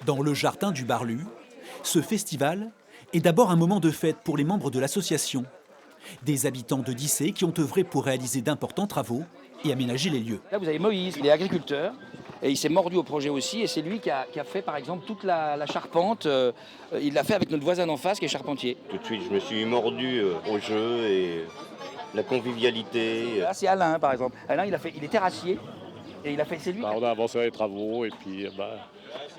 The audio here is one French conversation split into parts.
Dans le jardin du Barlu, ce festival est d'abord un moment de fête pour les membres de l'association. Des habitants de Dissé qui ont œuvré pour réaliser d'importants travaux et aménager les lieux. Là, vous avez Moïse, il est agriculteur et il s'est mordu au projet aussi. Et c'est lui qui a fait, par exemple, toute la charpente. Il l'a fait avec notre voisin d'en face qui est charpentier. Tout de suite, je me suis mordu au jeu et la convivialité. Là, c'est Alain, par exemple. Alain, il est terrassier et il a fait, c'est lui. On a avancé les travaux et puis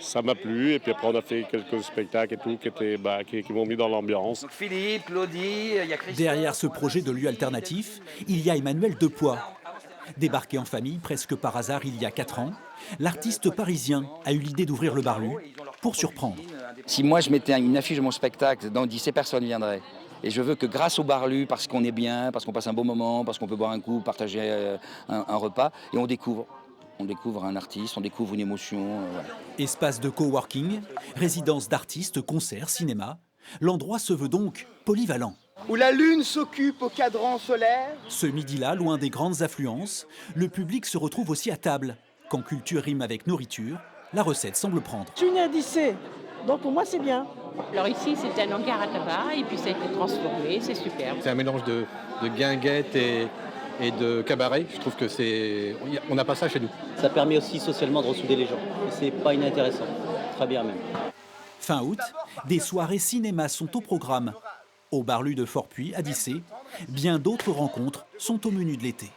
ça m'a plu. Et puis après, on a fait quelques spectacles et tout qui m'ont mis dans l'ambiance. Donc Philippe, Claudie, il y a Christophe. Derrière ce projet de lieu alternatif, il y a Emmanuel Depoix. Débarqué en famille presque par hasard il y a 4 ans, l'artiste parisien a eu l'idée d'ouvrir le Barlu pour surprendre. Si moi je mettais une affiche de mon spectacle dans Dissé, personne ne viendrait. Et je veux que grâce au Barlu, parce qu'on est bien, parce qu'on passe un bon moment, parce qu'on peut boire un coup, partager un repas, et on découvre. On découvre un artiste, on découvre une émotion. Voilà. Espace de coworking, résidence d'artistes, concerts, cinéma, l'endroit se veut donc polyvalent. Où la lune s'occupe au cadran solaire. Ce midi-là, loin des grandes affluences, le public se retrouve aussi à table. Quand culture rime avec nourriture, la recette semble prendre. Je suis née à Dissé, donc pour moi c'est bien. Alors ici c'est un hangar à tabac et puis ça a été transformé, c'est superbe. C'est un mélange de guinguette et de cabaret. Je trouve que on n'a pas ça chez nous. Ça permet aussi socialement de ressouder les gens. Et c'est pas inintéressant, très bien même. Fin août, des soirées cinéma sont au programme. Au Barlu de Fortpuy, à Dissé, bien d'autres rencontres sont au menu de l'été.